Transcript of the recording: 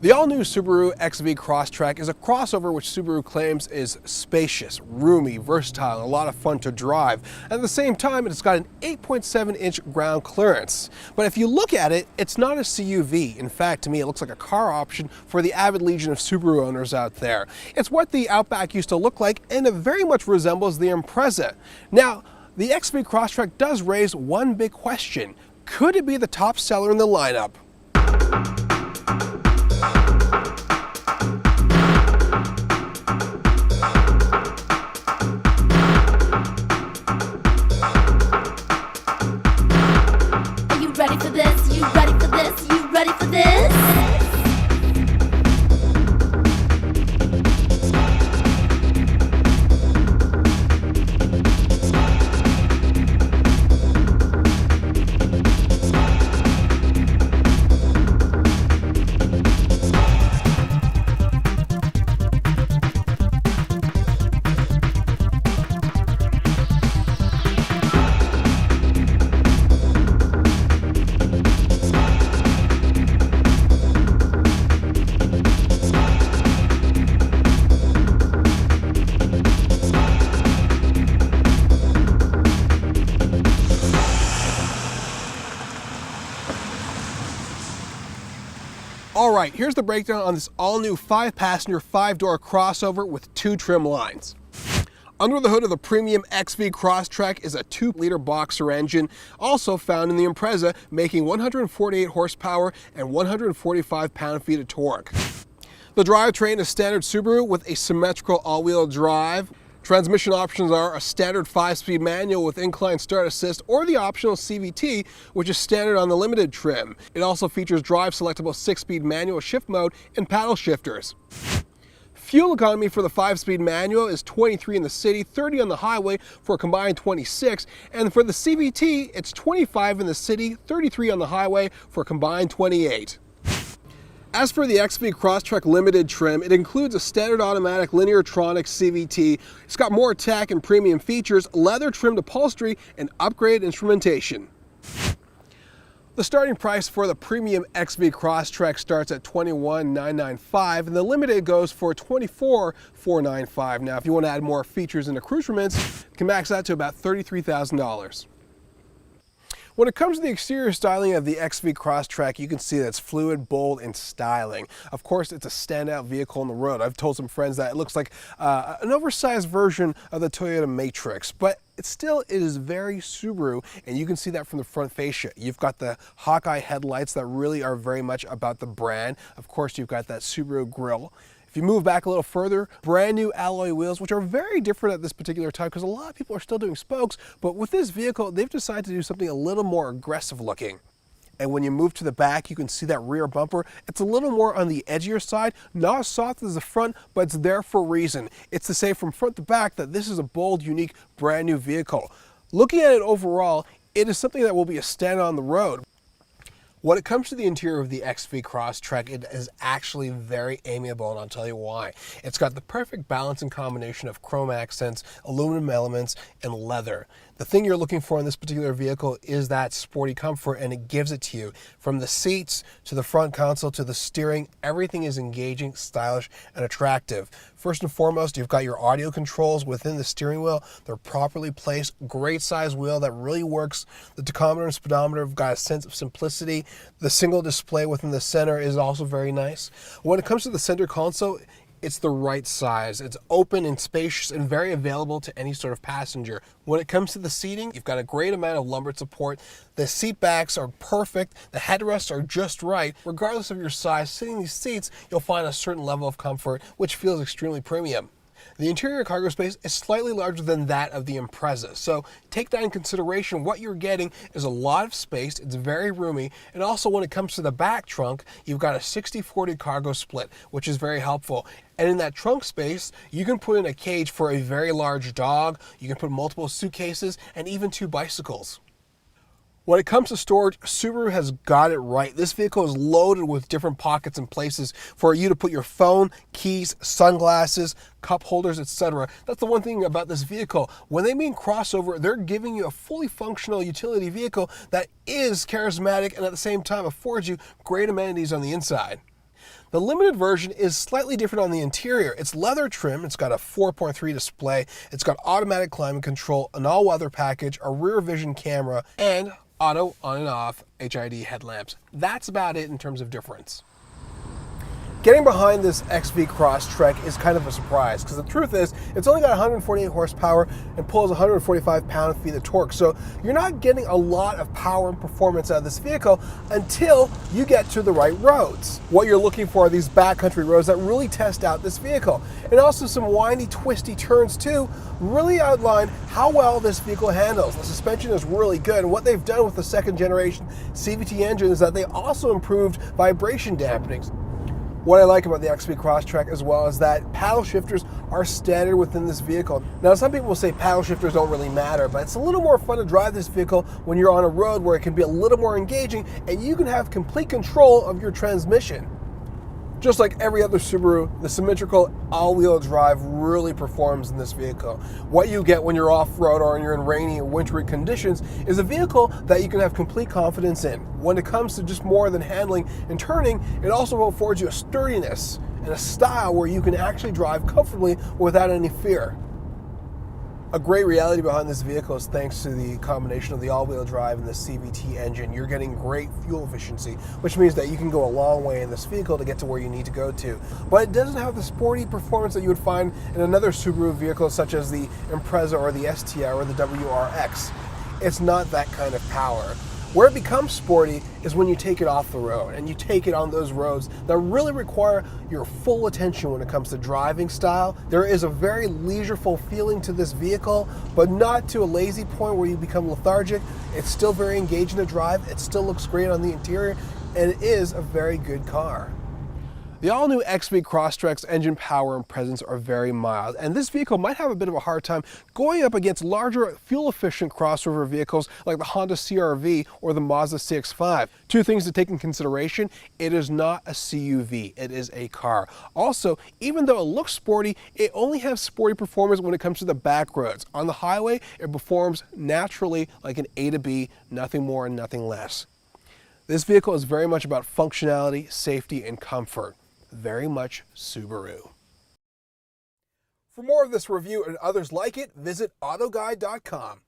The all-new Subaru XV Crosstrek is a crossover which Subaru claims is spacious, roomy, versatile, and a lot of fun to drive. At the same time, it's got an 8.7-inch ground clearance. But if you look at it, it's not a CUV. In fact, to me, it looks like a car option for the avid legion of Subaru owners out there. It's what the Outback used to look like, and it very much resembles the Impreza. Now, the XV Crosstrek does raise one big question. Could it be the top seller in the lineup? Ready for this? You ready for this? You ready for this? Alright, here's the breakdown on this all-new 5-passenger, 5-door crossover with 2 trim lines. Under the hood of the premium XV Crosstrek is a 2-liter boxer engine, also found in the Impreza, making 148 horsepower and 145 pound-feet of torque. The drivetrain is standard Subaru with a symmetrical all-wheel drive. Transmission options are a standard 5-speed manual with incline start assist or the optional CVT, which is standard on the limited trim. It also features drive selectable 6-speed manual shift mode and paddle shifters. Fuel economy for the 5-speed manual is 23 in the city, 30 on the highway for a combined 26, and for the CVT it's 25 in the city, 33 on the highway for a combined 28. As for the XV Crosstrek Limited trim, it includes a standard automatic Lineartronic CVT. It's got more tech and premium features, leather-trimmed upholstery, and upgraded instrumentation. The starting price for the premium XV Crosstrek starts at $21,995, and the Limited goes for $24,495. Now, if you want to add more features and accoutrements, you can max that to about $33,000. When it comes to the exterior styling of the XV Crosstrek, you can see that it's fluid, bold, and styling. Of course, it's a standout vehicle on the road. I've told some friends that it looks like an oversized version of the Toyota Matrix, but it is very Subaru, and you can see that from the front fascia. You've got the Hawkeye headlights that really are very much about the brand. Of course, you've got that Subaru grille. If you move back a little further, brand new alloy wheels, which are very different at this particular time because a lot of people are still doing spokes, but with this vehicle, they've decided to do something a little more aggressive looking. And when you move to the back, you can see that rear bumper. It's a little more on the edgier side, not as soft as the front, but it's there for a reason. It's to say from front to back that this is a bold, unique, brand new vehicle. Looking at it overall, it is something that will be a standout on the road. When it comes to the interior of the XV Crosstrek, it is actually very amiable, and I'll tell you why. It's got the perfect balance and combination of chrome accents, aluminum elements, and leather. The thing you're looking for in this particular vehicle is that sporty comfort, and it gives it to you. From the seats, to the front console, to the steering, everything is engaging, stylish, and attractive. First and foremost, you've got your audio controls within the steering wheel. They're properly placed, great size wheel that really works. The tachometer and speedometer have got a sense of simplicity. The single display within the center is also very nice. When it comes to the center console, it's the right size. It's open and spacious and very available to any sort of passenger. When it comes to the seating, you've got a great amount of lumbar support. The seat backs are perfect. The headrests are just right. Regardless of your size, sitting in these seats, you'll find a certain level of comfort, which feels extremely premium. The interior cargo space is slightly larger than that of the Impreza, so take that in consideration. What you're getting is a lot of space, it's very roomy, and also when it comes to the back trunk, you've got a 60-40 cargo split, which is very helpful. And in that trunk space, you can put in a cage for a very large dog, you can put multiple suitcases, and even 2 bicycles. When it comes to storage, Subaru has got it right. This vehicle is loaded with different pockets and places for you to put your phone, keys, sunglasses, cup holders, etc. That's the one thing about this vehicle. When they mean crossover, they're giving you a fully functional utility vehicle that is charismatic and at the same time affords you great amenities on the inside. The limited version is slightly different on the interior. It's leather trim, it's got a 4.3 display, it's got automatic climate control, an all-weather package, a rear vision camera, and auto on and off HID headlamps. That's about it in terms of difference. Getting behind this XV Crosstrek is kind of a surprise because the truth is it's only got 148 horsepower and pulls 145 pound-feet of torque. So you're not getting a lot of power and performance out of this vehicle until you get to the right roads. What you're looking for are these backcountry roads that really test out this vehicle. And also some windy, twisty turns too really outline how well this vehicle handles. The suspension is really good. And what they've done with the second generation CVT engine is that they also improved vibration dampenings. What I like about the XV Crosstrek as well is that paddle shifters are standard within this vehicle. Now, some people will say paddle shifters don't really matter, but it's a little more fun to drive this vehicle when you're on a road where it can be a little more engaging and you can have complete control of your transmission. Just like every other Subaru, the symmetrical all-wheel drive really performs in this vehicle. What you get when you're off-road or you're in rainy or wintry conditions is a vehicle that you can have complete confidence in. When it comes to just more than handling and turning, it also affords you a sturdiness and a style where you can actually drive comfortably without any fear. A great reality behind this vehicle is thanks to the combination of the all-wheel drive and the CVT engine. You're getting great fuel efficiency, which means that you can go a long way in this vehicle to get to where you need to go to. But it doesn't have the sporty performance that you would find in another Subaru vehicle such as the Impreza or the STI or the WRX. It's not that kind of power. Where it becomes sporty is when you take it off the road and you take it on those roads that really require your full attention when it comes to driving style. There is a very leisureful feeling to this vehicle, but not to a lazy point where you become lethargic. It's still very engaging to drive. It still looks great on the interior, and it is a very good car. The all-new XV Crosstrek's engine power and presence are very mild, and this vehicle might have a bit of a hard time going up against larger, fuel-efficient crossover vehicles like the Honda CR-V or the Mazda CX-5. Two things to take in consideration: it is not a CUV, it is a car. Also, even though it looks sporty, it only has sporty performance when it comes to the back roads. On the highway, it performs naturally like an A to B, nothing more and nothing less. This vehicle is very much about functionality, safety, and comfort. Very much Subaru. For more of this review and others like it, visit autoguide.com.